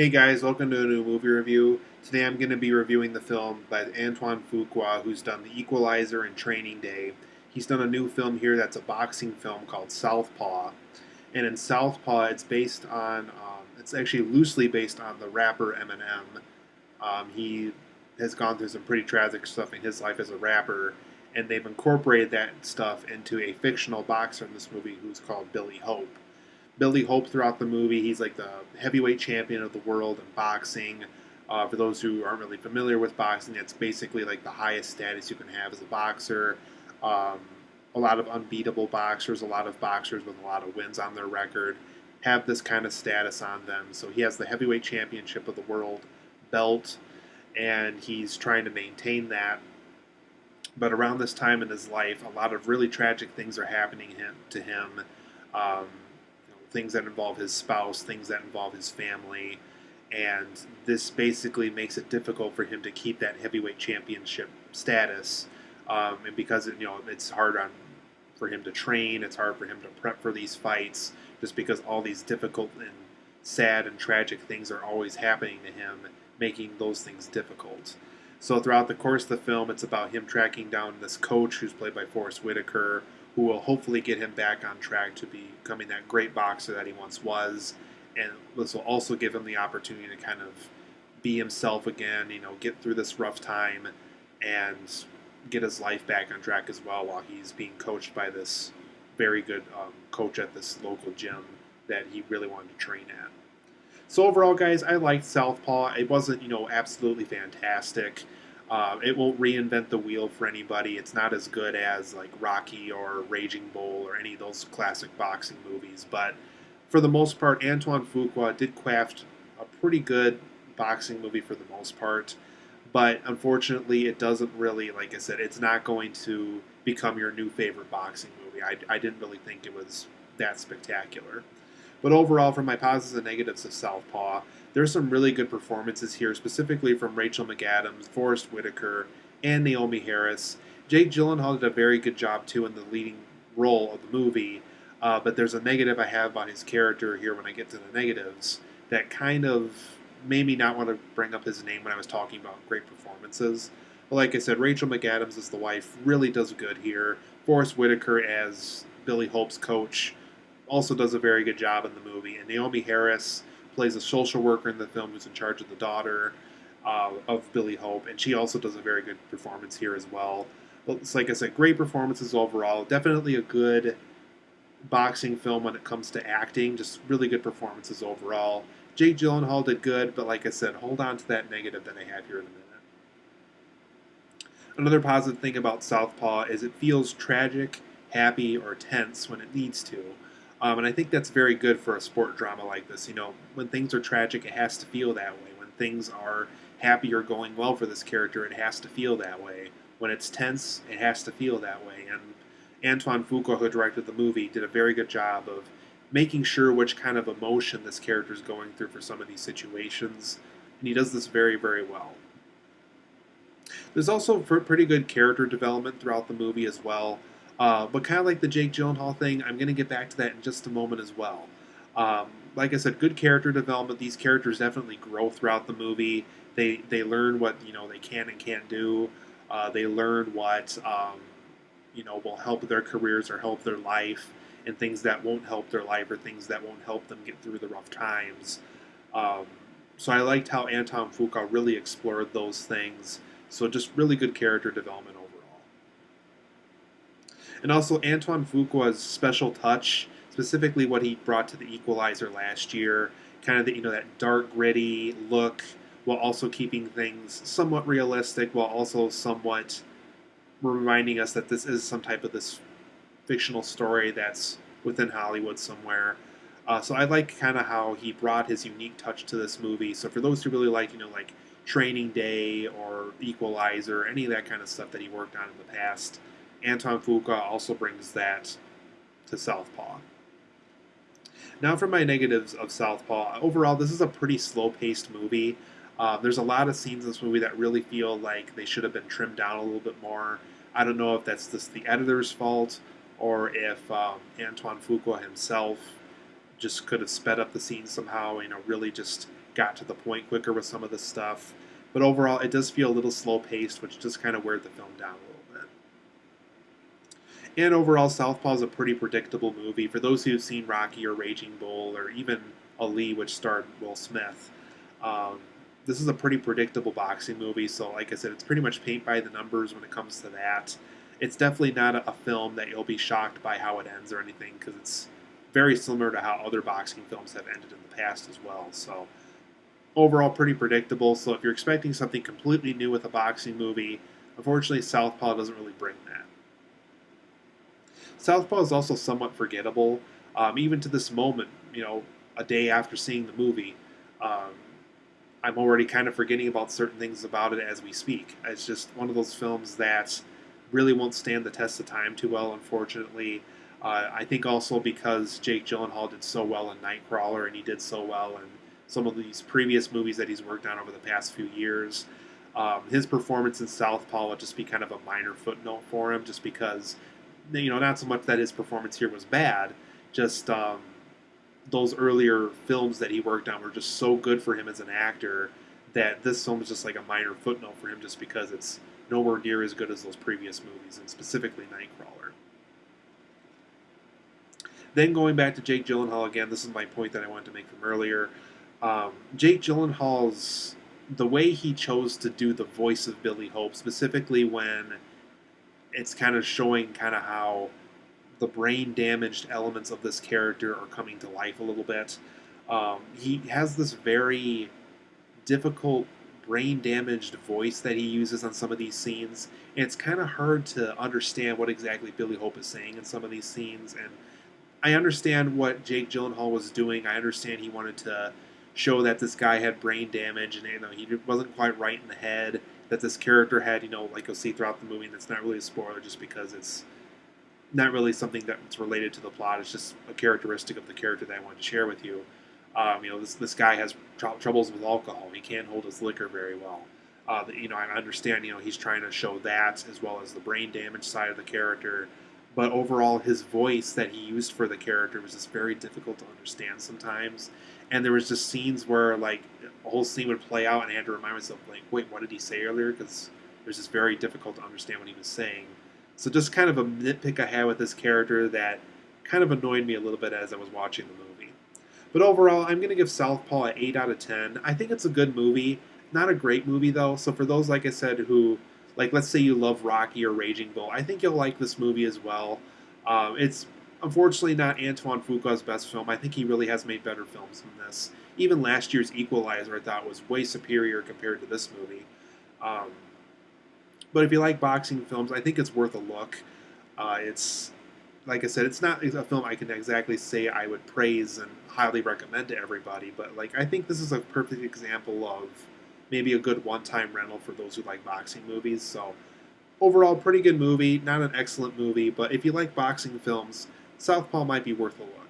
Hey guys, welcome to a new movie review. Today I'm going to be reviewing the film by Antoine Fuqua, who's done The Equalizer and Training Day. He's done a new film here that's a boxing film called Southpaw. And in Southpaw, it's actually loosely based on the rapper Eminem. He has gone through some pretty tragic stuff in his life as a rapper, and they've incorporated that stuff into a fictional boxer in this movie who's called Billy Hope. Billy Hope throughout the movie. He's like the heavyweight champion of the world in boxing. For those who aren't really familiar with boxing, it's basically like the highest status you can have as a boxer. Um, a lot of unbeatable boxers, a lot of boxers with a lot of wins on their record have this kind of status on them. So he has the heavyweight championship of the world belt, and he's trying to maintain that. But around this time in his life, a lot of really tragic things are happening to him. Things that involve his spouse, things that involve his family, and this basically makes it difficult for him to keep that heavyweight championship status. And because it's hard for him to train, it's hard for him to prep for these fights, just because all these difficult and sad and tragic things are always happening to him, making those things difficult. So throughout the course of the film, it's about him tracking down this coach who's played by Forrest Whitaker, who will hopefully get him back on track to becoming that great boxer that he once was. And this will also give him the opportunity to kind of be himself again, get through this rough time and get his life back on track as well while he's being coached by this very good coach at this local gym that he really wanted to train at. So overall, guys, I liked Southpaw. It wasn't, absolutely fantastic. It won't reinvent the wheel for anybody. It's not as good as like Rocky or Raging Bull or any of those classic boxing movies. But for the most part, Antoine Fuqua did craft a pretty good boxing movie for the most part. But unfortunately, it doesn't really, like I said, it's not going to become your new favorite boxing movie. I didn't really think it was that spectacular. But overall, from my positives and negatives of Southpaw, there's some really good performances here, specifically from Rachel McAdams, Forrest Whitaker, and Naomie Harris. Jake Gyllenhaal did a very good job, too, in the leading role of the movie, but there's a negative I have about his character here when I get to the negatives that kind of made me not want to bring up his name when I was talking about great performances. But like I said, Rachel McAdams as the wife really does good here. Forrest Whitaker as Billy Hope's coach also does a very good job in the movie. And Naomie Harris plays a social worker in the film who's in charge of the daughter of Billy Hope, and she also does a very good performance here as well. But it's, like I said, great performances overall. Definitely a good boxing film when it comes to acting. Just really good performances overall. Jake Gyllenhaal did good, but like I said, hold on to that negative that I have here in a minute. Another positive thing about Southpaw is it feels tragic, happy, or tense when it needs to. And I think that's very good for a sport drama like this. When things are tragic, it has to feel that way. When things are happy or going well for this character, it has to feel that way. When it's tense, it has to feel that way. And Antoine Fuqua, who directed the movie, did a very good job of making sure which kind of emotion this character is going through for some of these situations. And he does this very, very well. There's also pretty good character development throughout the movie as well. But kind of like the Jake Gyllenhaal thing, I'm going to get back to that in just a moment as well. Like I said, good character development. These characters definitely grow throughout the movie. They learn what they can and can't do. They learn what will help their careers or help their life, and things that won't help their life or things that won't help them get through the rough times. So I liked how Anton Fuqua really explored those things. So just really good character development overall. And also Antoine Fuqua's special touch, specifically what he brought to the Equalizer last year, kind of that dark, gritty look, while also keeping things somewhat realistic, while also somewhat reminding us that this is some type of this fictional story that's within Hollywood somewhere. So I like kind of how he brought his unique touch to this movie. So for those who really like, like Training Day or Equalizer, any of that kind of stuff that he worked on in the past, Anton Fuqua also brings that to Southpaw. Now for my negatives of Southpaw. Overall, this is a pretty slow-paced movie. There's a lot of scenes in this movie that really feel like they should have been trimmed down a little bit more. I don't know if that's just the editor's fault or if Antoine Fuqua himself just could have sped up the scene somehow, really just got to the point quicker with some of the stuff. But overall, it does feel a little slow paced, which just kind of wears the film down a little bit. And overall, Southpaw is a pretty predictable movie. For those who've seen Rocky or Raging Bull or even Ali, which starred Will Smith, this is a pretty predictable boxing movie. So, like I said, it's pretty much paint by the numbers when it comes to that. It's definitely not a film that you'll be shocked by how it ends or anything, because it's very similar to how other boxing films have ended in the past as well. So, overall, pretty predictable. So, if you're expecting something completely new with a boxing movie, unfortunately, Southpaw doesn't really bring that. Southpaw is also somewhat forgettable, even to this moment. A day after seeing the movie, um, I'm already kind of forgetting about certain things about it as we speak. It's just one of those films that really won't stand the test of time too well, unfortunately. I think also because Jake Gyllenhaal did so well in Nightcrawler, and he did so well in some of these previous movies that he's worked on over the past few years. His performance in Southpaw would just be kind of a minor footnote for him, just because, not so much that his performance here was bad, just those earlier films that he worked on were just so good for him as an actor that this film is just like a minor footnote for him, just because it's nowhere near as good as those previous movies, and specifically Nightcrawler. Then going back to Jake Gyllenhaal again, this is my point that I wanted to make from earlier. Jake Gyllenhaal's, the way he chose to do the voice of Billy Hope, specifically when it's kind of showing kind of how the brain damaged elements of this character are coming to life a little bit. He has this very difficult brain damaged voice that he uses on some of these scenes, and it's kind of hard to understand what exactly Billy Hope is saying in some of these scenes. And I understand what Jake Gyllenhaal was doing. I understand he wanted to show that this guy had brain damage, and he wasn't quite right in the head. That this character had, like you'll see throughout the movie, and it's not really a spoiler just because it's not really something that's related to the plot. It's just a characteristic of the character that I wanted to share with you. This guy has troubles with alcohol. He can't hold his liquor very well. I understand. He's trying to show that as well as the brain damage side of the character. But overall, his voice that he used for the character was just very difficult to understand sometimes. And there was just scenes where, like, a whole scene would play out, and I had to remind myself, like, wait, what did he say earlier? Because it was just very difficult to understand what he was saying. So just kind of a nitpick I had with this character that kind of annoyed me a little bit as I was watching the movie. But overall, I'm going to give Southpaw an 8 out of 10. I think it's a good movie. Not a great movie, though. So for those, like I said, who, like, let's say you love Rocky or Raging Bull, I think you'll like this movie as well. It's unfortunately not Antoine Fuqua's best film. I think he really has made better films than this. Even last year's Equalizer, I thought, was way superior compared to this movie. But if you like boxing films, I think it's worth a look. It's, like I said, it's not a film I can exactly say I would praise and highly recommend to everybody, but I think this is a perfect example of maybe a good one-time rental for those who like boxing movies. So overall, pretty good movie. Not an excellent movie, but if you like boxing films, Southpaw might be worth a look.